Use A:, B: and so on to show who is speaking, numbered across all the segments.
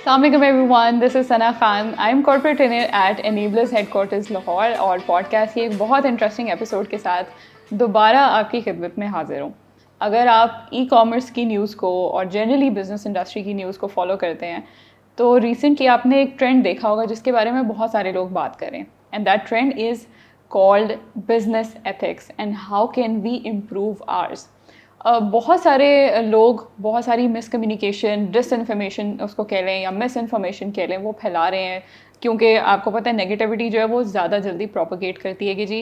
A: السلام علیکم everyone this is Sana Khan. I am corporate trainer at Enablers headquarters Lahore, اور pod cost کی ایک بہت انٹرسٹنگ ایپیسوڈ کے ساتھ دوبارہ آپ کی خدمت میں حاضر ہوں. اگر آپ ای کامرس کی نیوز کو اور جنرلی بزنس انڈسٹری کی نیوز کو فالو کرتے ہیں تو ریسنٹلی آپ نے ایک ٹرینڈ دیکھا ہوگا جس کے بارے میں بہت سارے لوگ بات کر رہے ہیں, and that trend is called business ethics and how can we improve ours. بہت سارے لوگ بہت ساری مس کمیونیکیشن, ڈس انفارمیشن اس کو کہہ لیں یا مس انفارمیشن کہہ لیں, وہ پھیلا رہے ہیں, کیونکہ آپ کو پتہ ہے نیگیٹیوٹی جو ہے وہ زیادہ جلدی پروپیگیٹ کرتی ہے. کہ جی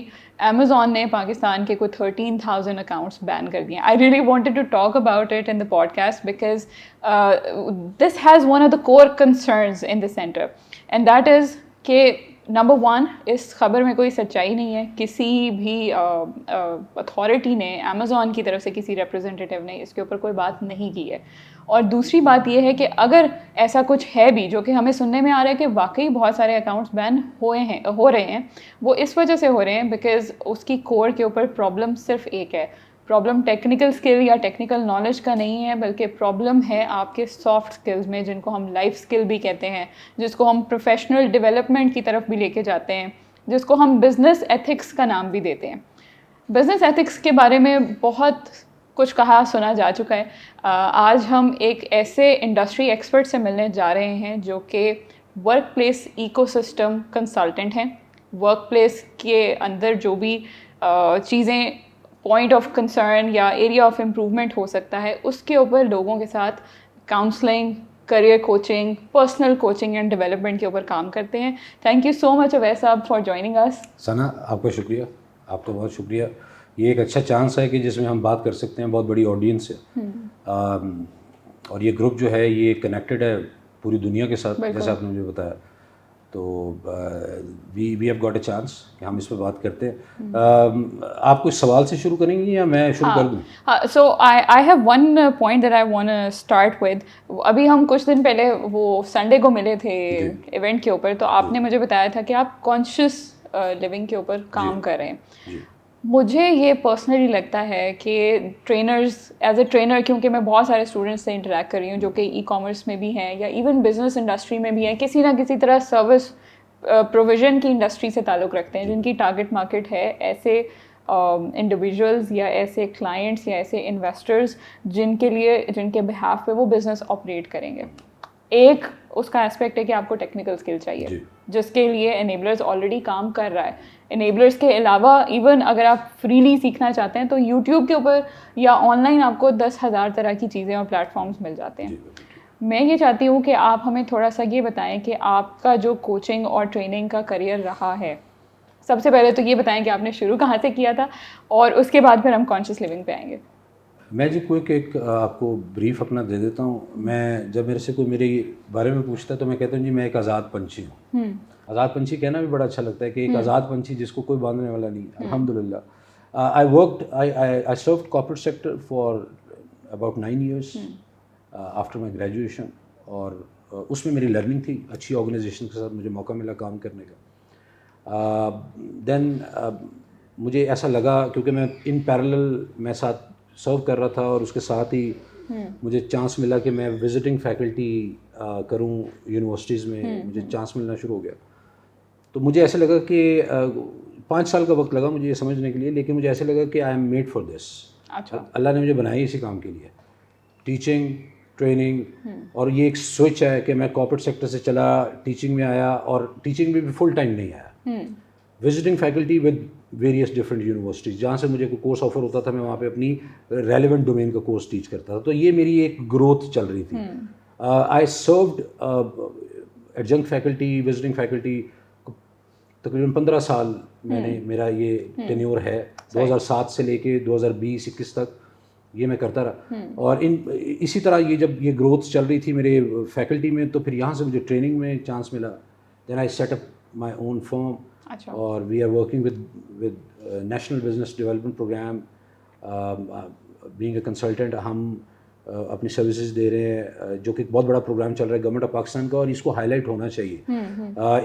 A: امیزون نے پاکستان کے کوئی 13,000 اکاؤنٹس بین کر دیے. I really wanted to talk about it in the podcast because this has one of the core concerns in the center, and that is کہ نمبر 1, اس خبر میں کوئی سچائی نہیں ہے. کسی بھی اتھارٹی نے, امیزون کی طرف سے کسی ریپرزنٹیٹیو نے اس کے اوپر کوئی بات نہیں کی ہے. اور دوسری بات یہ ہے کہ اگر ایسا کچھ ہے بھی, جو کہ ہمیں سننے میں آ رہا ہے کہ واقعی بہت سارے اکاؤنٹس بین ہو رہے ہیں, وہ اس وجہ سے ہو رہے ہیں بیکاز اس کی کور کے اوپر پرابلم صرف ایک ہے. پرابلم ٹیکنیکل اسکل یا ٹیکنیکل نالج کا نہیں ہے, بلکہ پرابلم ہے آپ کے سافٹ اسکلز میں, جن کو ہم لائف اسکل بھی کہتے ہیں, جس کو ہم پروفیشنل ڈیولپمنٹ کی طرف بھی لے کے جاتے ہیں, جس کو ہم بزنس ایتھکس کا نام بھی دیتے ہیں. بزنس ایتھکس کے بارے میں بہت کچھ کہا سنا جا چکا ہے. آج ہم ایک ایسے انڈسٹری ایکسپرٹ سے ملنے جا رہے ہیں جو کہ workplace ecosystem consultant ہیں. ورک پلیس کے اندر جو بھی چیزیں پوائنٹ آف کنسرن یا ایریا آف امپروومنٹ ہو سکتا ہے, اس کے اوپر لوگوں کے ساتھ counselling, career coaching, personal coaching and development کے اوپر کام کرتے ہیں. Thank you so much Awais sahab for joining اس.
B: ثنا, آپ کا شکریہ, آپ کا بہت شکریہ. یہ ایک اچھا چانس ہے کہ جس میں ہم بات کر سکتے ہیں, بہت بڑی آڈینس ہے, اور یہ گروپ جو ہے یہ کنیکٹڈ ہے پوری دنیا کے ساتھ, جیسے آپ نے مجھے بتایا. تو we have got a chance کہ ہم اس پہ بات کرتے ہیں. آپ کچھ سوال سے شروع کریں گی یا میں شروع کر دوں؟
A: So I have one point that I want start with. ابھی ہم کچھ دن پہلے وہ سنڈے کو ملے تھے ایونٹ کے اوپر, تو آپ نے مجھے بتایا تھا کہ آپ کانشیس لیونگ کے اوپر کام کر رہے ہیں. مجھے یہ پرسنلی لگتا ہے کہ ٹرینرز, ایز اے ٹرینر, کیونکہ میں بہت سارے اسٹوڈنٹس سے انٹریکٹ کر رہی ہوں جو کہ ای کامرس میں بھی ہیں یا ایون بزنس انڈسٹری میں بھی ہیں, کسی نہ کسی طرح سروس پروویژن کی انڈسٹری سے تعلق رکھتے ہیں, جن کی ٹارگٹ مارکیٹ ہے ایسے انڈیویژولز یا ایسے کلائنٹس یا ایسے انویسٹرز جن کے بہاف پہ وہ بزنس آپریٹ کریں گے. ایک اس کا اسپیکٹ ہے کہ آپ کو ٹیکنیکل اسکل چاہیے, جس کے لیے انیبلرز آلریڈی کام کر رہا ہے. انیبلرز کے علاوہ ایون اگر آپ فریلی سیکھنا چاہتے ہیں تو یوٹیوب کے اوپر یا آن لائن آپ کو 10,000 طرح کی چیزیں اور پلیٹفارمس مل جاتے ہیں. میں یہ چاہتی ہوں کہ آپ ہمیں تھوڑا سا یہ بتائیں کہ آپ کا جو کوچنگ اور ٹریننگ کا کریئر رہا ہے, سب سے پہلے تو یہ بتائیں کہ آپ نے شروع کہاں سے کیا تھا, اور اس کے بعد پھر ہم کانشیس لیونگ پہ آئیں گے.
B: میں جی کوئی ایک آپ کو بریف اپنا دے دیتا ہوں. میں جب میرے سے کوئی میرے بارے میں پوچھتا ہے تو میں کہتا ہوں جی میں ایک آزاد پنچھی ہوں. آزاد پنچھی کہنا بھی بڑا اچھا لگتا ہے کہ ایک آزاد پنچھی جس کو کوئی باندھنے والا نہیں. الحمد للہ. I served corporate sector for about 9 years after my graduation, اور اس میں میری لرننگ تھی. اچھی آرگنائزیشن کے ساتھ مجھے موقع ملا کام کرنے کا. دین مجھے ایسا لگا, کیونکہ میں ان پیرالل میں ساتھ سرو کر رہا تھا, اور اس کے ساتھ ہی مجھے چانس ملا کہ میں وزٹنگ فیکلٹی کروں یونیورسٹیز میں. مجھے چانس ملنا شروع ہو گیا. تو مجھے ایسا لگا کہ 5 سال کا وقت لگا مجھے یہ سمجھنے کے لیے, لیکن مجھے ایسا لگا کہ I am made for this. اللہ نے مجھے بنائی اسی کام کے لیے, ٹیچنگ, ٹریننگ. اور یہ ایک سوئچ ہے کہ میں کارپوریٹ سیکٹر سے چلا, ٹیچنگ میں آیا, اور ٹیچنگ میں بھی فل ٹائم نہیں آیا. Visiting faculty with various different universities, جہاں سے مجھے کوئی کورس آفر ہوتا تھا میں وہاں پہ اپنی ریلیونٹ ڈومین کا کورس ٹیچ کرتا تھا. تو یہ میری ایک گروتھ چل رہی تھی. I served adjunct faculty, visiting faculty, تقریباً 15 سال میں نے, میرا یہ ٹینیور ہے. 2007 سے لے کے 2020-21 تک یہ میں کرتا رہا. اور اسی طرح یہ جب یہ گروتھ چل رہی تھی میرے فیکلٹی میں, تو پھر یہاں سے مجھے ٹریننگ میں چانس ملا. دین آئی سیٹ اپ مائی اون فرم, اور we are working with national business development program. Being a consultant ہم اپنی سروسز دے رہے ہیں, جو کہ ایک بہت بڑا پروگرام چل رہا ہے گورنمنٹ آف پاکستان کا, اور اس کو ہائی لائٹ ہونا چاہیے.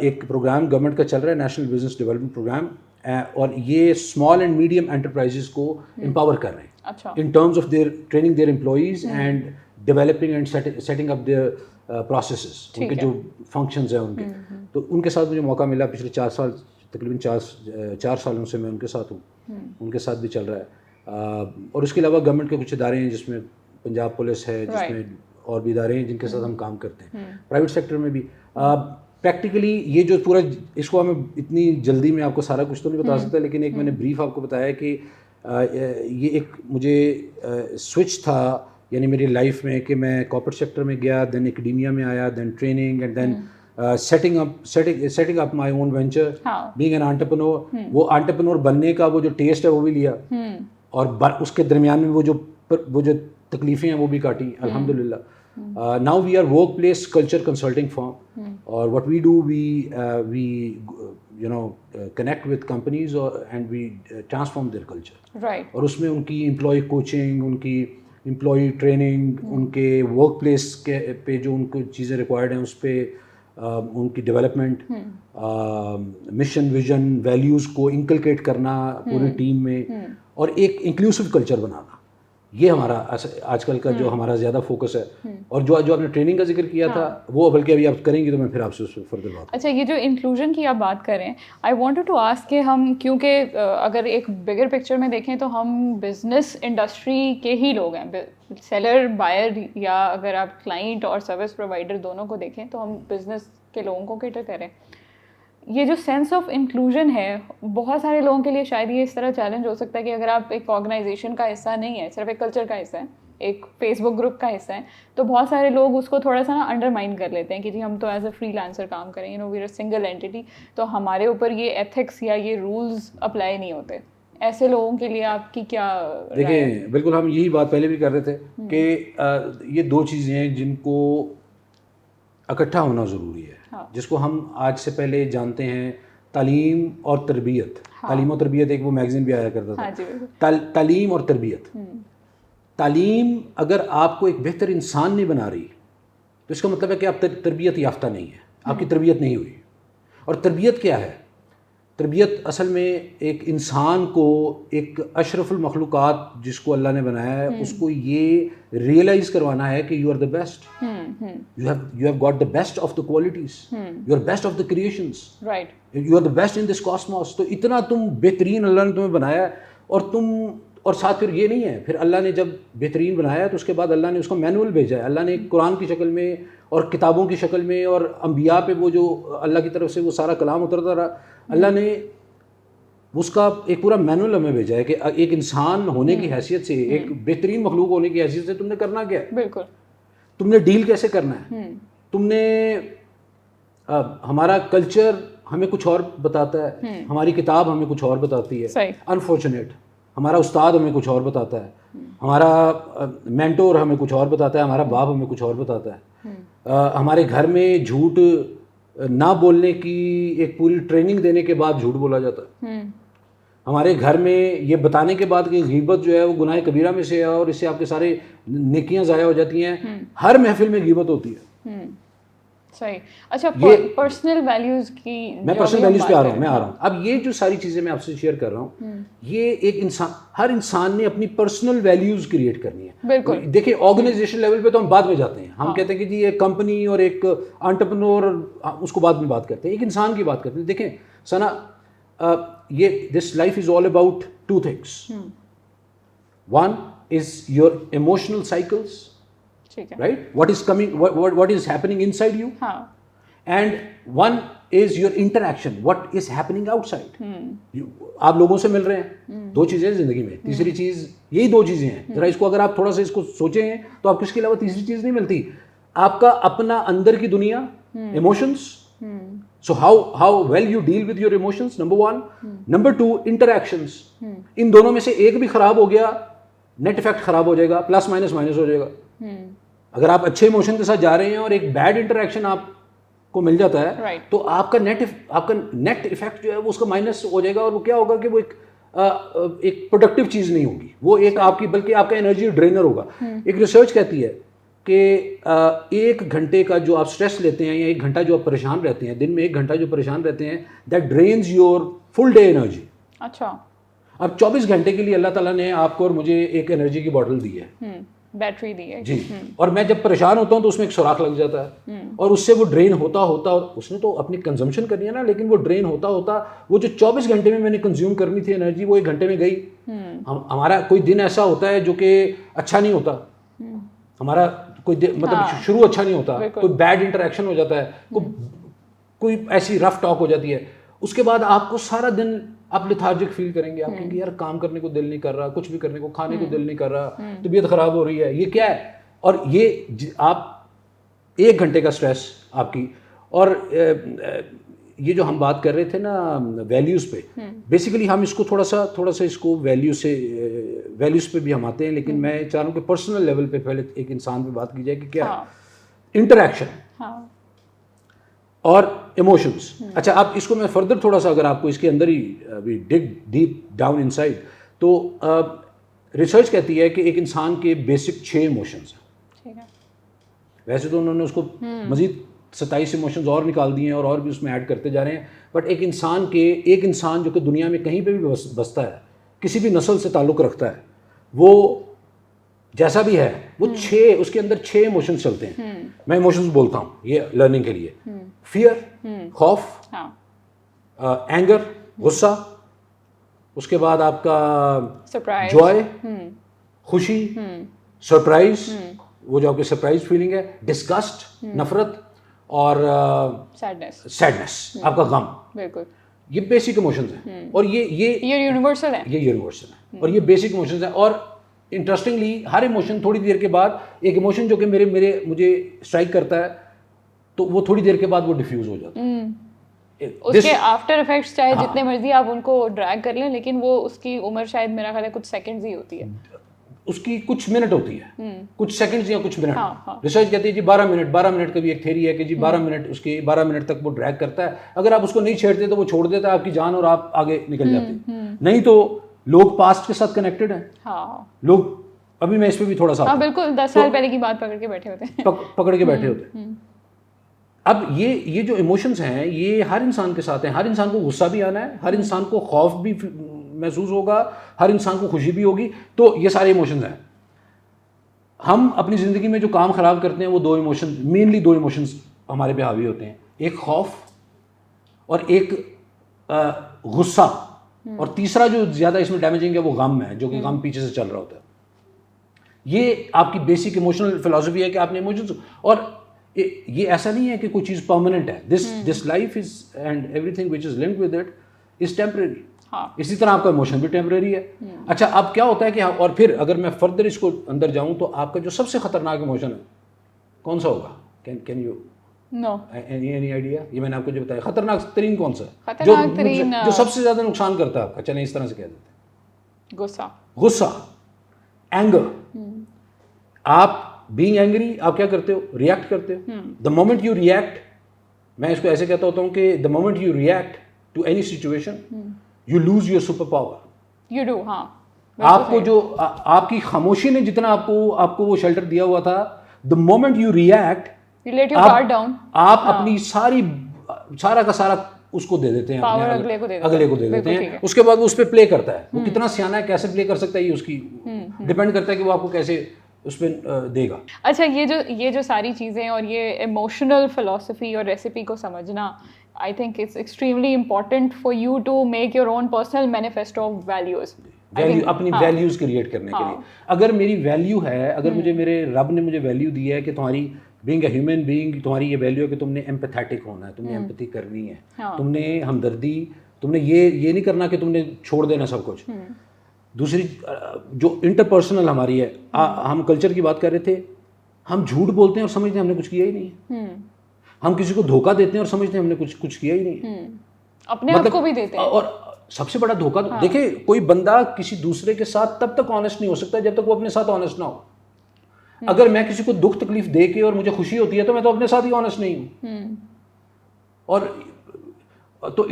B: ایک پروگرام گورنمنٹ کا چل رہا ہے, نیشنل بزنس ڈیولپمنٹ پروگرام, اور یہ اسمال اینڈ میڈیم انٹرپرائزز کو امپاور کر رہے ہیں in terms of their training their employees and developing and setting up their processes, ان کے جو فنکشنز ہیں ان کے, تو ان کے ساتھ مجھے موقع ملا پچھلے 4 سال, تقریباً 4 سالوں سے میں ان کے ساتھ ہوں, ان کے ساتھ بھی چل رہا ہے. اور اس کے علاوہ گورنمنٹ کے کچھ ادارے ہیں جس میں پنجاب پولیس ہے, جس میں اور بھی ادارے ہیں جن کے ساتھ ہم کام کرتے ہیں. پرائیویٹ سیکٹر میں بھی پریکٹیکلی یہ جو پورا, اس کو ہمیں اتنی جلدی میں آپ کو سارا کچھ تو نہیں بتا سکتا, لیکن ایک میں نے بریف آپ کو بتایا کہ یہ ایک مجھے سوئچ تھا یعنی میری لائف میں کہ میں کارپوریٹ سیکٹر میں گیا, دین اکیڈیمیا میں آیا, then training, and then setting up my own venture, being an entrepreneur. وہ entrepreneur بننے کا وہ جو ٹیسٹ ہے وہ بھی لیا, اور اس کے درمیان میں وہ جو تکلیفیں ہیں وہ بھی کاٹی الحمدللہ. Now we are workplace culture consulting firm, اور what we do, we connect with companies and we transform their culture.
A: Right.
B: اور اس میں ان کی امپلائی کوچنگ, ان کی امپلائی ٹریننگ, ان کے ورک پلیس کے پہ جو ان کو چیزیں ریکوائرڈ ہیں اس پہ ان کی ڈیولپمنٹ, مشن ویژن ویلیوز کو انکلکیٹ کرنا پوری ٹیم میں, اور ایک انکلوسیو کلچر بنانا. یہ ہمارا آج کل کا جو ہمارا زیادہ فوکس ہے. اور جو آپ نے ٹریننگ کا ذکر کیا تھا وہ بلکہ ابھی آپ کریں گی تو میں پھر آپ سے اس پہ فردر بات.
A: اچھا, یہ جو انکلوژن کی آپ بات کریں, آئی وانٹڈ ٹو آسک کہ ہم, کیونکہ اگر ایک بگر پکچر میں دیکھیں تو ہم بزنس انڈسٹری کے ہی لوگ ہیں, سیلر بائر, یا اگر آپ کلائنٹ اور سروس پرووائڈر دونوں کو دیکھیں تو ہم بزنس کے لوگوں کو کیٹر کریں. یہ جو سینس آف انکلوژن ہے بہت سارے لوگوں کے لیے شاید یہ اس طرح چیلنج ہو سکتا ہے کہ اگر آپ ایک آرگنائزیشن کا حصہ نہیں ہے, صرف ایک کلچر کا حصہ ہے, ایک فیس بک گروپ کا حصہ ہے, تو بہت سارے لوگ اس کو تھوڑا سا نا انڈرمائن کر لیتے ہیں کہ جی ہم تو ایز اے فری لانسر کام کریں, وی آر سنگل اینٹی, تو ہمارے اوپر یہ ایتھکس یا یہ رولز اپلائی نہیں ہوتے. ایسے لوگوں کے لیے آپ کی کیا؟
B: دیکھیں بالکل ہم یہی بات پہلے بھی کر رہے تھے کہ یہ دو چیزیں ہیں جن کو اکٹھا ہونا ضروری ہے, جس کو ہم آج سے پہلے جانتے ہیں تعلیم اور تربیت. تعلیم و تربیت ایک وہ میگزین بھی آیا کرتا تھا, تعلیم اور تربیت. تعلیم اگر آپ کو ایک بہتر انسان نہیں بنا رہی تو اس کا مطلب ہے کہ آپ تربیت یافتہ نہیں ہے, آپ کی تربیت نہیں ہوئی. اور تربیت کیا ہے؟ تربیت اصل میں ایک انسان کو, ایک اشرف المخلوقات جس کو اللہ نے بنایا ہے, اس کو یہ ریئلائز کروانا ہے کہ you are the best, you have got the best of the qualities, you are best of the creations, you are the best in this cosmos. تو اتنا تم بہترین اللہ نے تمہیں بنایا, اور ساتھ پھر یہ نہیں ہے, پھر اللہ نے جب بہترین بنایا تو اس کے بعد اللہ نے اس کو مینول بھیجا ہے. اللہ نے قرآن کی شکل میں اور کتابوں کی شکل میں اور انبیاء پہ وہ جو اللہ کی طرف سے وہ سارا کلام اترتا رہا, اللہ نے اس کا ایک پورا مینول ہمیں بھیجا ہے کہ ایک انسان ہونے کی حیثیت سے, ایک بہترین مخلوق ہونے کی حیثیت سے تم نے کرنا کیا ہے,
A: بالکل
B: تم نے ڈیل کیسے کرنا ہے. تم نے, ہمارا کلچر ہمیں کچھ اور بتاتا ہے, ہماری کتاب ہمیں کچھ اور بتاتی ہے, انفارچونیٹ ہمارا استاد ہمیں کچھ اور بتاتا ہے, ہمارا مینٹور ہمیں کچھ اور بتاتا ہے, ہمارا باپ ہمیں کچھ اور بتاتا ہے. ہمارے گھر میں جھوٹ نہ بولنے کی ایک پوری ٹریننگ دینے کے بعد جھوٹ بولا جاتا ہے. ہمارے گھر میں یہ بتانے کے بعد کہ غیبت جو ہے وہ گناہ کبیرہ میں سے ہے اور اس سے آپ کے سارے نیکیاں ضائع ہو جاتی ہیں. ہر محفل میں غیبت ہوتی ہے.
A: صحیح. اچھا, پرسنل ویلیوز کی,
B: میں پرسنل ویلیوز پہ آ رہا ہوں. اب یہ جو ساری چیزیں میں آپ سے شیئر کر رہا ہوں, یہ ایک انسان, ہر انسان نے اپنی پرسنل ویلیوز کریٹ کرنی ہے. بالکل. دیکھیں آرگنائزیشن لیول پہ تو ہم بعد میں جاتے ہیں, ہم کہتے ہیں کہ جی ایک کمپنی اور ایک انٹرپرنور, اس کو بعد میں بات کرتے ہیں, ایک انسان کی بات کرتے ہیں. دیکھیں ثنا, یہ this life is all about two things. One is your emotional cycles, right? What is coming, what is happening inside you, and one is your interaction, what is happening outside. آپ لوگوں سے مل رہے ہیں, دو چیزیں زندگی میں. تیسری چیز, یہی دو چیزیں ہیں, ذرا اس کو اگر آپ تھوڑا سا اس کو سوچیں ہیں تو آپ کو اس کے علاوہ تیسری چیز نہیں ملتی. آپ کا اپنا اندر کی دنیا, emotions. So how well you deal with your emotions, number one. Number two, interactions. ان دونوں میں سے ایک بھی خراب ہو گیا, نیٹ افیکٹ خراب ہو جائے گا, پلس مائنس مائنس ہو جائے گا. اگر آپ اچھے ایموشن کے ساتھ جا رہے ہیں اور ایک بیڈ انٹریکشن آپ کو مل جاتا ہے تو آپ کا نیٹ افیکٹ جو ہے وہ اس کا مائنس ہو جائے گا, اور وہ کیا ہوگا کہ وہ ایک پروڈکٹیو چیز نہیں ہوگی, وہ ایک آپ کی, بلکہ آپ کا انرجی ڈرینر ہوگا. ایک ریسرچ کہتی ہے کہ 1 گھنٹے کا جو آپ اسٹریس لیتے ہیں یا 1 گھنٹہ جو آپ پریشان رہتے ہیں, دن میں 1 گھنٹہ جو پریشان رہتے ہیں, that drains your full day energy.
A: اچھا.
B: اب 24 گھنٹے کے لیے اللہ تعالیٰ نے آپ کو اور مجھے ایک انرجی کی باٹل دی ہے.
A: بیٹری دی ہے
B: جی. اور میں جب پریشان ہوتا ہوں تو اس میں ایک سوراخ لگ جاتا ہے اور اس سے وہ ڈرین ہوتا ہوتا اس نے تو اپنی کنزمپشن کرنی ہے نا, لیکن وہ ڈرین ہوتا ہوتا وہ جو 24 گھنٹے میں نے کنزیوم کرنی تھی انرجی وہ 1 گھنٹے میں گئی. ہمارا کوئی دن ایسا ہوتا ہے جو کہ اچھا نہیں ہوتا, ہمارا کوئی مطلب شروع اچھا نہیں ہوتا, کوئی بیڈ انٹریکشن ہو جاتا ہے, کوئی ایسی رف ٹاک ہو جاتی ہے, اس کے بعد آپ کو سارا دن آپ لیتھارجک فیل کریں گے, آپ کہیں گے یار کام کرنے کو دل نہیں کر رہا, کچھ بھی کرنے کو, کھانے کو دل نہیں کر رہا, طبیعت خراب ہو رہی ہے, یہ کیا ہے. اور یہ آپ 1 گھنٹے کا سٹریس آپ کی. اور یہ جو ہم بات کر رہے تھے نا ویلیوز پہ, بیسیکلی ہم اس کو تھوڑا سا اس کو ویلیوز پہ بھی ہم آتے ہیں, لیکن میں چاہ رہا ہوں کہ پرسنل لیول پہ پہلے ایک انسان پہ بات کی جائے کہ کیا انٹریکشن اور ایموشنز. اچھا اب اس کو میں فردر تھوڑا سا اگر آپ کو اس کے اندر ہی dig deep down inside, تو ریسرچ کہتی ہے کہ ایک انسان کے بیسک 6 ایموشنز ہیں. ویسے تو انہوں نے اس کو مزید 27 ایموشنز اور نکال دیے ہیں اور بھی اس میں ایڈ کرتے جا رہے ہیں, بٹ ایک انسان جو کہ دنیا میں کہیں پہ بھی بستا ہے, کسی بھی نسل سے تعلق رکھتا ہے, وہ جیسا بھی ہے وہ اس کے اندر 6 ایموشنز چلتے ہیں. میں ایموشنز بولتا ہوں یہ لرننگ کے لیے. فیئر, خوف, اینگر, غصہ, اس کے بعد آپ کا جوائے, خوشی, سرپرائز, وہ جو آپ کی سرپرائز فیلنگ ہے, ڈسگسٹ, نفرت, اور سیڈنس, آپ کا غم. بالکل یہ بیسک ایموشنز ہیں اور یہ یونیورسل ہیں اور یہ بیسک ایموشنز ہیں. اور انٹرسٹنگلی ہر ایموشن تھوڑی دیر کے بعد, ایک ایموشن جو کہ مجھے اسٹرائک کرتا ہے تو وہ تھوڑی دیر کے بعد وہ ڈیفیوز ہو جاتا ہے.
A: اس کے آفٹر افیکٹس چاہے جتنے مرضی آپ ان کو ڈریگ کر لیں, لیکن وہ اس کی عمر شاید میرا خیال ہے کچھ سیکنڈز ہی ہوتی ہے,
B: اس کی کچھ منٹ ہوتی ہے, کچھ سیکنڈز یا کچھ منٹ. ریسرچ کہتی ہے جی 12 منٹ کا بھی ایک تھیری ہے کہ جی 12 منٹ, اس کے 12 منٹ تک وہ ڈریگ کرتا ہے. اگر آپ اس کو نہیں چھیڑتے تو وہ چھوڑ دیتا ہے آپ کی جان اور آپ آگے نکل جاتے. نہیں تو لوگ پاسٹ کے ساتھ کنیکٹڈ ہیں, لوگ ابھی میں اس پہ بھی تھوڑا سا
A: بالکل 10 سال پہلے کی بات پکڑ کے بیٹھے ہوتے ہیں.
B: اب یہ جو ایموشنز ہیں یہ ہر انسان کے ساتھ ہیں. ہر انسان کو غصہ بھی آنا ہے, ہر انسان کو خوف بھی محسوس ہوگا, ہر انسان کو خوشی بھی ہوگی. تو یہ سارے ایموشنز ہیں. ہم اپنی زندگی میں جو کام خراب کرتے ہیں وہ مینلی دو ایموشنز ہمارے پہ حاوی ہوتے ہیں, ایک خوف اور ایک غصہ, اور تیسرا جو زیادہ اس میں ڈیمیجنگ ہے وہ غم ہے, جو کہ غم پیچھے سے چل رہا ہوتا ہے. یہ آپ کی بیسک ایموشنل فلاسفی ہے کہ آپ نے ایموشنز, اور یہ ایسا نہیں ہے کہ کوئی چیز پرماننٹ ہے. This life is and every thing which is linked with it is temporary. اسی طرح آپ کا ایموشن بھی ٹیمپریری ہے. اچھا اب کیا ہوتا ہے کہ اور پھر اگر میں فردر اس کو اندر جاؤں تو آپ کا جو سب سے خطرناک ایموشن ہے کون سا ہوگا؟ Can you any idea? یہ میں نے آپ کو جو بتایا خطرناک ترین کون سا ہے جو سب سے زیادہ نقصان کرتا ہے آپ کا؟ چلیں اس طرح سے کہہ دیتے ہیں غصہ, اینگر. آپ بینگ اینگری آپ کیا کرتے ہو؟ ریئیکٹ کرتے ہو. دا مومنٹ یو ریئیکٹ, میں اس کو ایسے کہتا ہوتا ہوں کہ the moment you react to any situation you lose your superpower.
A: You do.
B: آپ کو جو آپ کی خاموشی نے جتنا آپ کو وہ شیلٹر دیا ہوا تھا, دا مومنٹ یو ریئیکٹ آپ اپنی سارا کا سارا اس کو دے دیتے ہیں, اگلے کو دے دیتے ہیں. اس کے بعد وہ اس پہ پلے کرتا ہے. وہ کتنا سیانا ہے, کیسے پلے کر سکتا ہے, یہ اس کی ڈپینڈ کرتا ہے کہ وہ آپ کو کیسے اس پہ دے گا.
A: اچھا یہ جو ساری چیزیں اور یہ ایموشنل فلاسفی اور ریسیپی کو سمجھنا, I think it's extremely important for you to make your own personal manifesto of values.
B: اپنی ویلیوز کریٹ کرنے کے لیے. اگر میری ویلیو ہے, اگر مجھے میرے رب نے مجھے ویلیو دی ہے کہ تمہاری بینگ اے ہیومن بینگ, تمہاری یہ ویلیو ہے کہ تم نے ایمپیتھیٹک ہونا ہے, تم نے ایمپیتھی کرنی ہے, تم نے ہمدردی, تم نے یہ نہیں کرنا کہ تم نے چھوڑ دینا سب کچھ. دوسری جو انٹرپرسنل ہماری ہے, ہم کلچر کی بات کر رہے تھے, ہم جھوٹ بولتے ہیں اور سمجھتے ہیں ہم نے کچھ کیا ہی نہیں. ہم کسی کو دھوکہ دیتے ہیں اور سمجھتے ہیں ہم نے کچھ کیا ہی نہیں,
A: اپنے آپ کو بھی دیتے ہیں.
B: اور سب سے بڑا دھوکہ دیکھیں, کوئی بندہ کسی دوسرے کے ساتھ تب تک آنیسٹ نہیں ہو سکتا جب تک وہ اپنے ساتھ آنیسٹ نہ ہو. اگر میں کسی کو دکھ تکلیف دے کے اور مجھے خوشی ہوتی ہے تو میں تو اپنے ساتھ ہی آنیسٹ نہیں ہوں. اور تو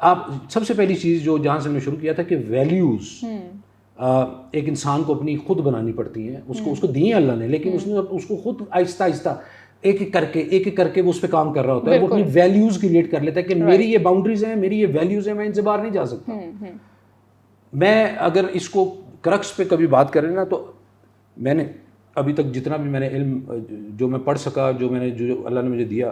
B: آپ سب سے پہلی چیز جو جہاں سے ہم نے شروع کیا تھا کہ ویلیوز ایک انسان کو اپنی خود بنانی پڑتی ہیں. اس کو دی ہیں اللہ نے, لیکن اس نے اس کو خود آہستہ آہستہ ایک ایک کر کے وہ اس پہ کام کر رہا ہوتا ہے. وہ اپنی ویلیوز کریٹ کر لیتا ہے کہ میری یہ باؤنڈریز ہیں, میری یہ ویلیوز ہیں, میں ان سے باہر نہیں جا سکتا. میں اگر اس کو کرکس پہ کبھی بات کریں نا تو میں نے ابھی تک جتنا بھی میں نے علم جو میں پڑھ سکا, جو میں نے جو اللہ نے مجھے دیا,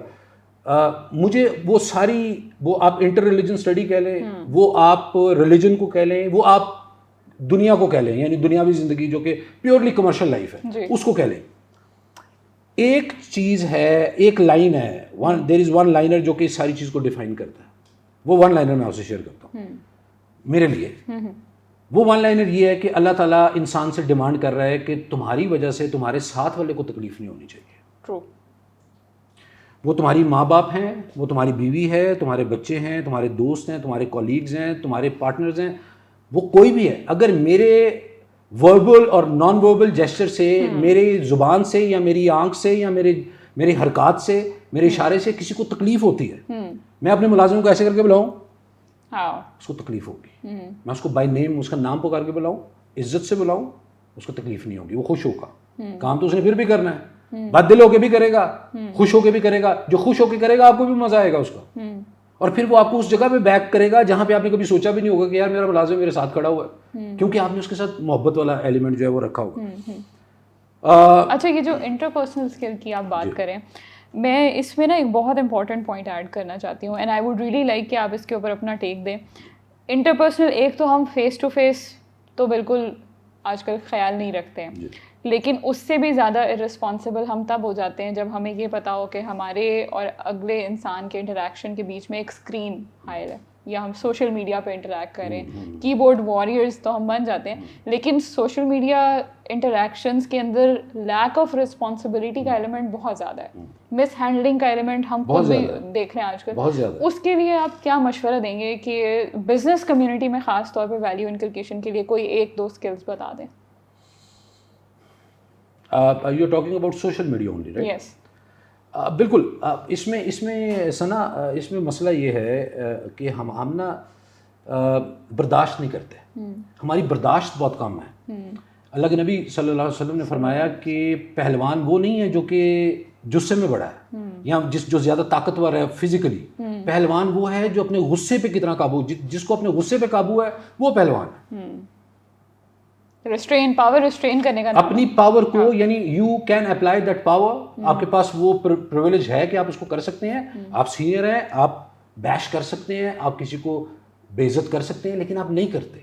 B: مجھے وہ ساری, وہ آپ انٹر ریلیجن اسٹڈی کہہ لیں, وہ آپ ریلیجن کو کہہ لیں, وہ آپ دنیا کو کہہ لیں, یعنی دنیاوی زندگی جو کہ پیورلی کمرشل لائف ہے, اس کو کہہ لیں, ایک چیز ہے, ایک لائن ہے, دیر از ون لائنر جو کہ اس ساری چیز کو ڈیفائن کرتا ہے. وہ ون لائنر میں آپ سے شیئر کرتا ہوں. میرے لیے وہ ون لائنر یہ ہے کہ اللہ تعالیٰ انسان سے ڈیمانڈ کر رہا ہے کہ تمہاری وجہ سے تمہارے ساتھ والے کو تکلیف نہیں ہونی چاہیے.
A: True.
B: وہ تمہاری ماں باپ ہیں, وہ تمہاری بیوی ہے, تمہارے بچے ہیں, تمہارے دوست ہیں, تمہارے کولیگز ہیں, تمہارے پارٹنرز ہیں, وہ کوئی بھی ہے, اگر میرے وربل اور نان وربل جیسچر سے, میری زبان سے یا میری آنکھ سے یا میری حرکات سے, میرے اشارے سے کسی کو تکلیف ہوتی ہے, میں اپنے ملازم کو ایسے کر کے بلاؤں, اس کو تکلیف ہوگی. میں اس کو بائی نیم, اس کا نام پکار کے بلاؤں, عزت سے بلاؤں, اس کو تکلیف نہیں ہوگی, وہ خوش ہوگا. کام تو اس نے پھر بھی کرنا ہے, بد دل ہو کے بھی کرے گا, خوش ہو کے بھی کرے گا. جو خوش ہو کے کرے گا آپ کو بھی مزہ آئے گا اس کا, اور پھر وہ آپ کو اس جگہ پہ بیک کرے گا جہاں پہ آپ نے کبھی سوچا بھی نہیں ہوگا کہ یار میرا ملازم میرے ساتھ کھڑا ہوا ہے, کیونکہ آپ نے اس کے ساتھ محبت والا ایلیمنٹ جو ہے وہ رکھا ہوگا.
A: اچھا, یہ جو انٹرپرسنل اسکل کی آپ بات کریں, میں اس میں نا ایک بہت امپورٹنٹ پوائنٹ ایڈ کرنا چاہتی ہوں, and I would really like کہ آپ اس کے اوپر اپنا ٹیک دیں. انٹرپرسنل, ایک تو ہم فیس ٹو فیس تو بالکل آج کل خیال نہیں رکھتے ہیں, لیکن اس سے بھی زیادہ ارسپانسبل ہم تب ہو جاتے ہیں جب ہمیں یہ پتا ہو کہ ہمارے اور اگلے انسان کے انٹریکشن کے بیچ میں ایک اسکرین حائل ہے, یا ہم سوشل میڈیا پہ انٹریکٹ کریں. کی بورڈ واریئرز تو ہم بن جاتے ہیں, لیکن سوشل میڈیا انٹریکشنز کے اندر لیک آف رسپانسبلٹی کا ایلیمنٹ بہت زیادہ ہے, مس ہینڈلنگ کا ایلیمنٹ ہم خود بھی دیکھ رہے ہیں آج کل. اس کے لیے آپ کیا مشورہ دیں گے کہ بزنس کمیونٹی میں خاص طور پہ ویلیو انکلکیشن کے لیے کوئی ایک دو اسکلس بتا دیں؟
B: You are talking about social media only, right?
A: Yes,
B: بالکل. اس میں ثنا, اس میں مسئلہ یہ ہے کہ ہم نا برداشت نہیں کرتے, ہماری برداشت بہت کم ہے. اللہ کے نبی صلی اللہ علیہ وسلم نے فرمایا کہ پہلوان وہ نہیں ہے جو کہ جسے میں بڑا ہے یا جو زیادہ طاقتور ہے فزیکلی. پہلوان وہ ہے جو اپنے غصے پہ کتنا قابو, جس کو اپنے غصے پہ قابو ہے وہ پہلوان ہے.
A: پاور ریسٹرین کرنے کا,
B: اپنی پاور کو, یعنی you can apply that power, آپ کے پاس وہ پریویلیج ہے کہ آپ اس کو کر سکتے ہیں. آپ سینئر ہیں, آپ بیش کر سکتے ہیں, آپ کسی کو بے عزت کر سکتے ہیں, لیکن آپ نہیں کرتے.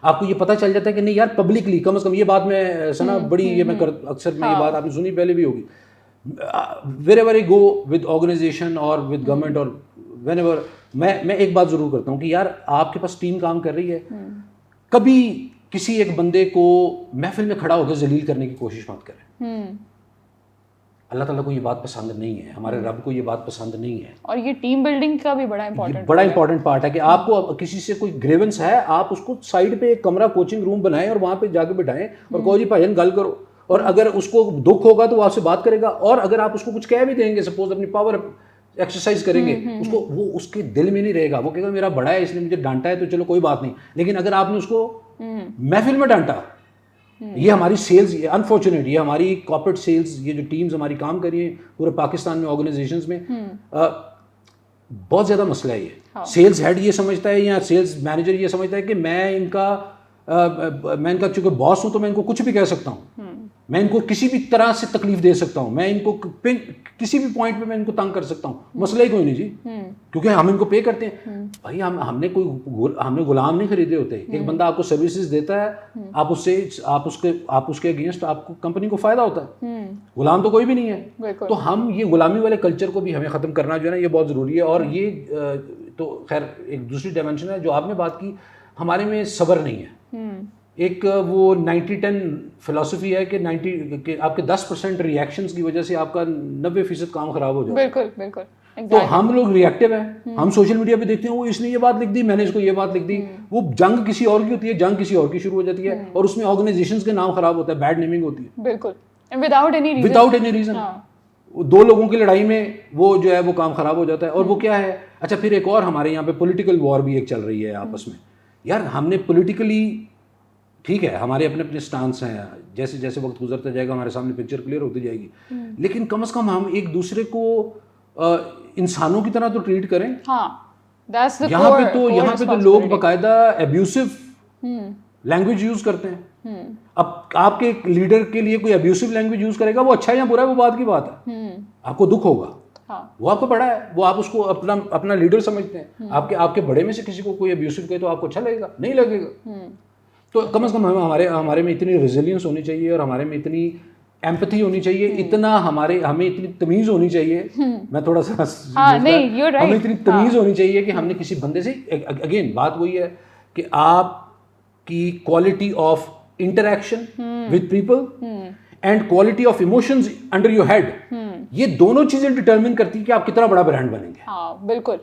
B: آپ کو یہ پتہ چل جاتا ہے کہ نہیں یار پبلکلی, کم از کم یہ بات میں سنا بڑی, یہ میں اکثر میں یہ بات آپ نے سنی پہلے بھی ہوگی, wherever I go with organisation اور ود گورنمنٹ اور وین ایور, میں ایک بات ضرور کرتا ہوں کہ یار آپ کے پاس ٹیم کام کر رہی ہے, کبھی کسی ایک بندے کو محفل میں کھڑا ہو کے ذلیل کرنے کی کوشش مت کریں. اللہ تعالیٰ کو یہ بات پسند نہیں ہے, ہمارے رب کو یہ بات پسند نہیں ہے.
A: اور یہ ٹیم بلڈنگ کا بھی بڑا امپورٹنٹ
B: پارٹ ہے کہ آپ کو کسی سے کوئی گریونس ہے, آپ اس کو سائڈ پہ ایک کمرہ کوچنگ روم بنائیں اور وہاں پہ جا کے بٹھائیں اور کہو جی بھائی جان گل کرو, اور اگر اس کو دکھ ہوگا تو وہ آپ سے بات کرے گا, اور اگر آپ اس کو کچھ کہہ بھی دیں گے, سپوز اپنی پاور ایکسرسائز کریں گے, اس کو وہ اس کے دل میں نہیں رہے گا, وہ کہے گا میرا بڑا ہے اس نے مجھے ڈانٹا ہے تو چلو کوئی بات نہیں. لیکن اگر آپ نے اس کو محفل میں ڈانٹا, یہ ہماری سیلز, انفارچونیٹ, یہ ہماری کارپوریٹ سیلز, یہ جو ٹیمز ہماری کام کر رہی ہیں پورے پاکستان میں آرگنائزیشنز میں, بہت زیادہ مسئلہ ہے یہ. سیلز ہیڈ یہ سمجھتا ہے یا سیلز مینیجر یہ سمجھتا ہے کہ میں ان کا چونکہ باس ہوں تو میں ان کو کچھ بھی کہہ سکتا ہوں, میں ان کو کسی بھی طرح سے تکلیف دے سکتا ہوں, میں ان کو کسی بھی پوائنٹ پہ میں ان کو تنگ کر سکتا ہوں, مسئلہ ہی کوئی نہیں جی, کیونکہ ہم ان کو پے کرتے ہیں. بھائی ہم نے غلام نہیں خریدے ہوتے. ایک بندہ آپ کو سروسز دیتا ہے, آپ اس کے اگینسٹ آپ کو کمپنی کو فائدہ ہوتا ہے, غلام تو کوئی بھی نہیں ہے. تو ہم یہ غلامی والے کلچر کو بھی ہمیں ختم کرنا جو ہے نا, یہ بہت ضروری ہے. اور یہ تو خیر ایک دوسری ڈائمینشن ہے جو آپ نے بات کی, ہمارے میں صبر نہیں ہے. ایک وہ 90-10 فلسفی ہے کہ 90 کہ آپ کے 10% ریئیکشنز کی وجہ سے آپ کا 90% کام خراب ہو جاتا ہے.
A: بالکل بالکل.
B: تو ہم لوگ ریئیکٹیو ہیں, ہم سوشل میڈیا پہ دیکھتے ہیں وہ اس نے یہ بات لکھ دی, میں نے اس کو یہ بات لکھ دی. وہ جنگ کسی اور کی ہوتی ہے, جنگ کسی اور کی شروع ہو جاتی ہے, اور اس میں آرگنائزیشنز کے نام خراب ہوتا ہے, بیڈ نیمنگ ہوتی ہے.
A: بالکل, وداؤٹ اینی ریزن.
B: دو لوگوں کی لڑائی میں وہ جو ہے وہ کام خراب ہو جاتا ہے. اور وہ کیا ہے, اچھا پھر ایک اور ہمارے یہاں پہ پولیٹیکل وار بھی ایک چل رہی ہے آپس میں. یار ہم نے پولیٹیکلی, ٹھیک ہے ہمارے اپنے اپنے سٹانس ہیں, جیسے جیسے وقت گزرتا جائے گا ہمارے سامنے پکچر کلیئر ہوتی جائے گی, لیکن کم از کم ہم ایک دوسرے کو انسانوں کی طرح تو ٹریٹ کریں. یہاں پہ تو لوگ باقاعدہ ایبیوسو لینگویج یوز کرتے ہیں. اب آپ کے لیڈر کے لیے کوئی ابیوسو لینگویج یوز کرے گا, وہ اچھا ہے یا برا ہے وہ بات کی بات ہے, آپ کو دکھ ہوگا, وہ آپ کو پڑا ہے, وہ آپ اس کو اپنا لیڈر سمجھتے ہیں. آپ کے بڑے میں سے کسی کو کوئی ابیوسو کہے تو آپ کو اچھا لگے گا؟ نہیں لگے گا. تو کم از کم ہمارے میں اتنی ریزیلینس ہونی چاہیے, اور ہمارے میں اتنی ایمپتھی ہونی چاہیے, اتنا ہمیں اتنی تمیز ہونی چاہیے. میں تھوڑا سا ہمیں اتنی تمیز ہونی چاہیے کہ ہم نے کسی بندے سے, اگین بات وہی ہے کہ آپ کی quality of interaction with people and quality of emotions under your head, یہ دونوں چیزیں ڈٹرمن کرتی ہیں کہ آپ کتنا بڑا برانڈ بنیں گے.
A: بالکل.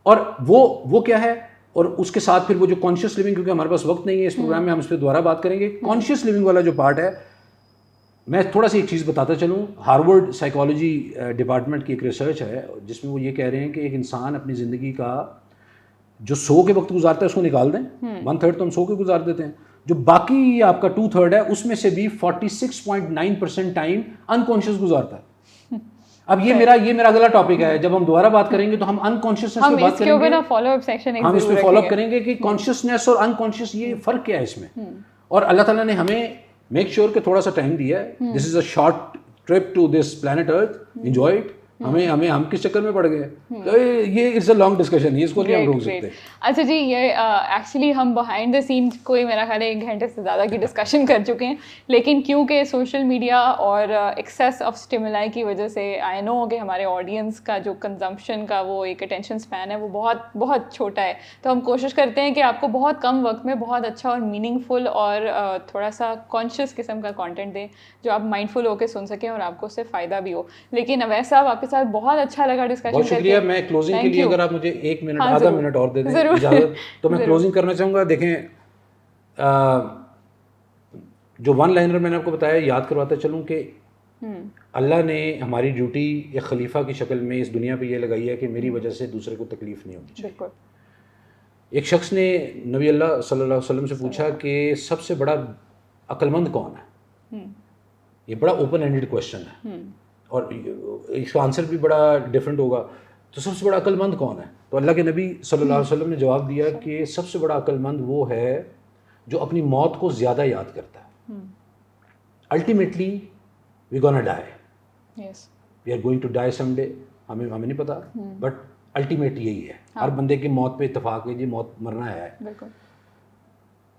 B: اور وہ کیا ہے, اور اس کے ساتھ پھر وہ جو کانشیس لیونگ, کیونکہ ہمارے پاس وقت نہیں ہے اس پروگرام میں, ہم اس پہ دوبارہ بات کریں گے. کانشیس لیونگ والا جو پارٹ ہے, میں تھوڑا سی ایک چیز بتاتا چلوں. ہارورڈ سائیکالوجی ڈپارٹمنٹ کی ایک ریسرچ ہے جس میں وہ یہ کہہ رہے ہیں کہ ایک انسان اپنی زندگی کا جو سو کے وقت گزارتا ہے اس کو نکال دیں, 1/3 تو ہم سو کے گزار دیتے ہیں, جو باقی آپ کا 2/3 ہے اس میں سے بھی 46.9% ٹائم انکانشیس گزارتا ہے. اب یہ میرا اگلا ٹاپک ہے, جب ہم دوبارہ بات کریں گے تو ہم انکانشیسنس پہ بات کریں گے, ہم اس پہ فالو اپ کریں گے کہ کانشیسنیس اور انکانشیس یہ فرق کیا ہے اس میں. اور اللہ تعالیٰ نے ہمیں میک شیور کہ تھوڑا سا ٹائم دیا ہے, this is a short trip to this planet earth, enjoy it. ہم کس چکر میں پڑ گئے, یہ اٹس اے لانگ ڈسکشن, اس کو نہیں ہم روک سکتے.
A: اچھا جی, یہ ایکچولی ہم بہائنڈ دا سین کوئی میرا خیال ہے 1 گھنٹے سے زیادہ کی ڈسکشن کر چکے ہیں, لیکن کیونکہ سوشل میڈیا اور ایکسیس آف اسٹیمولائی کی وجہ سے آئی نو کہ ہمارے آڈینس کا جو کنزمپشن کا وہ ایک اٹینشن اسپین ہے وہ بہت بہت چھوٹا ہے. تو ہم کوشش کرتے ہیں کہ آپ کو بہت کم وقت میں بہت اچھا اور میننگ فل اور تھوڑا سا کانشیس قسم کا کانٹینٹ دیں جو آپ مائنڈ فل ہو کے سن سکیں اور آپ کو اس سے فائدہ بھی ہو. لیکن اویس صاحب آپ کے ساتھ بہت اچھا لگا ڈسکشن.
B: بہت شکریہ. میں کلوزنگ کے لیے اگر آپ مجھے 1 منٹ آدھا منٹ اور دے دیں اجازت, تو میں کلوزنگ کرنا چاہوں گا. دیکھیں, جو 1 لائنر میں نے آپ کو بتایا, یاد کرواتا چلوں کہ اللہ نے ہماری ڈیوٹی ایک خلیفہ کی شکل میں اس دنیا پہ یہ لگائی ہے کہ میری وجہ سے دوسرے کو تکلیف نہیں ہونی چاہیے. ایک شخص نے نبی اللہ صلی اللہ علیہ وسلم سے پوچھا کہ سب سے بڑا عقل مند کون ہے. یہ بڑا اوپن اینڈڈ کویشچن ہے اور اس کا آنسر بھی بڑا ڈفرینٹ ہوگا. تو سب سے بڑا عقل مند کون ہے؟ تو اللہ کے نبی صلی اللہ علیہ وسلم نے جواب دیا کہ سب سے بڑا عقل مند وہ ہے جو اپنی موت کو زیادہ یاد کرتا ہے. Ultimately we gonna die, we are going to die some day, ہمیں نہیں پتا, بٹ الٹیمیٹ یہی ہے. ہر بندے کی موت پہ اتفاق ہے, جی موت مرنا ہے.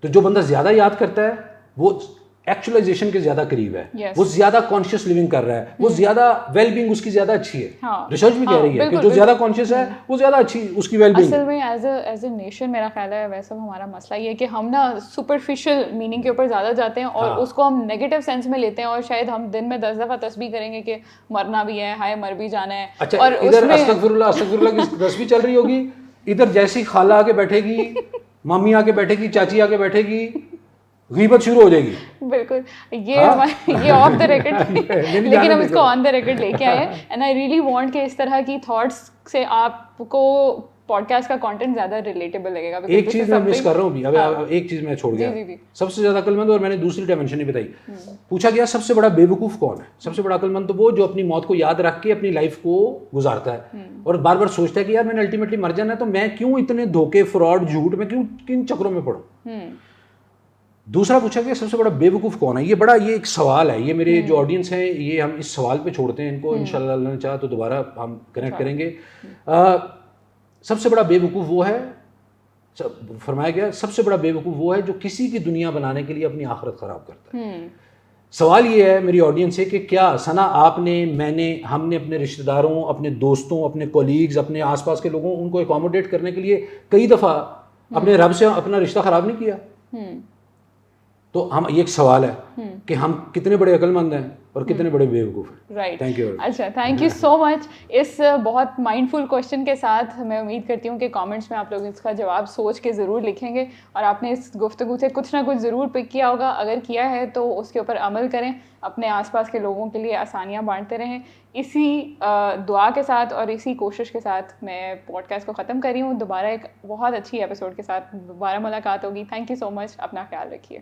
B: تو جو بندہ زیادہ یاد کرتا ہے وہ ایکچولائزیشن کے زیادہ قریب ہے, وہ زیادہ کانشیس لیونگ کر رہا ہے, وہ زیادہ ویل بینگ اس کی زیادہ اچھی ہے. ریسرچ بھی کہہ رہی ہے کہ جو زیادہ کانشیس ہے وہ زیادہ اچھی اس کی ویل بینگ.
A: اصل میں ایز اے نیشن میرا خیال ہے ویسا ہمارا مسئلہ یہ ہے کہ ہم نا سپرفیشل میننگ کے اوپر زیادہ جاتے ہیں اور اس کو ہم نیگیٹو سینس میں لیتے ہیں, اور شاید ہم دن میں 10 دفعہ تسبیح کریں گے کہ مرنا بھی ہے, ہائے مر بھی جانا ہے.
B: اچھا, ادھر استغفر اللہ کی تسبیح چل رہی ہوگی, ادھر جیسی خالہ آ کے بیٹھے گی, مامی آ کے بیٹھے گی, چاچی آ کے بیٹھے گی, غیبت شروع ہو جائے گی.
A: بالکل, یہ آف دا ریکارڈ, لیکن ہم اس کو آن دا ریکارڈ لے کے آئے ہیں. اینڈ آئی ریئلی وانٹ کہ اس طرح کی تھاٹس سے آپ کو پوڈ کاسٹ کا کانٹینٹ زیادہ ریلیٹیبل لگے گا.
B: ایک چیز میں مس کر رہا ہوں ابھی, اب ایک چیز میں چھوڑ گیا, سب سے زیادہ عقل مند, اور میں نے دوسری ڈائمینشن نہیں بتائی. پوچھا گیا سب سے بڑا بے وقوف کون ہے. سب سے بڑا عقل مند تو وہ جو اپنی موت کو یاد رکھ کے اپنی لائف کو گزارتا ہے اور بار بار سوچتا ہے کہ یار میں نے الٹیمیٹلی مر جانا ہے, تو میں کیوں اتنے دھوکے, فراڈ, جھوٹ, میں کیوں کن چکروں میں پڑوں. دوسرا پوچھا کہ سب سے بڑا بے وقوف کون ہے. یہ ایک سوال ہے, یہ میرے جو آڈینس ہیں یہ ہم اس سوال پہ چھوڑتے ہیں ان کو, انشاءاللہ اللہ نے چاہا تو دوبارہ ہم کنیکٹ کریں گے. سب سے بڑا بے وقوف وہ ہے, فرمایا گیا سب سے بڑا بے وقوف وہ ہے جو کسی کی دنیا بنانے کے لیے اپنی آخرت خراب کرتا ہے. سوال یہ ہے میری آڈینس سے کہ کیا ثنا آپ نے, میں نے, ہم نے اپنے رشتہ داروں, اپنے دوستوں, اپنے کولیگز, اپنے آس پاس کے لوگوں, ان کو اکوموڈیٹ کرنے کے لیے کئی دفعہ اپنے رب سے اپنا رشتہ خراب نہیں کیا؟ تو ہم یہ ایک سوال ہے کہ ہم کتنے بڑے عقل مند ہیں اور کتنے بڑے بے وقوف ہیں.
A: Right,
B: thank you.
A: اچھا, تھینک یو سو مچ. اس بہت مائنڈ فل کوشچن کے ساتھ میں امید کرتی ہوں کہ کامنٹس میں آپ لوگ اس کا جواب سوچ کے ضرور لکھیں گے اور آپ نے اس گفتگو سے کچھ نہ کچھ ضرور پک کیا ہوگا. اگر کیا ہے تو اس کے اوپر عمل کریں, اپنے آس پاس کے لوگوں کے لیے آسانیاں بانٹتے رہیں. اسی دعا کے ساتھ اور اسی کوشش کے ساتھ میں پوڈ کاسٹ کو ختم کر رہی ہوں. دوبارہ ایک بہت اچھی ایپیسوڈ کے ساتھ دوبارہ ملاقات ہوگی. تھینک یو سو مچ, اپنا خیال رکھیے.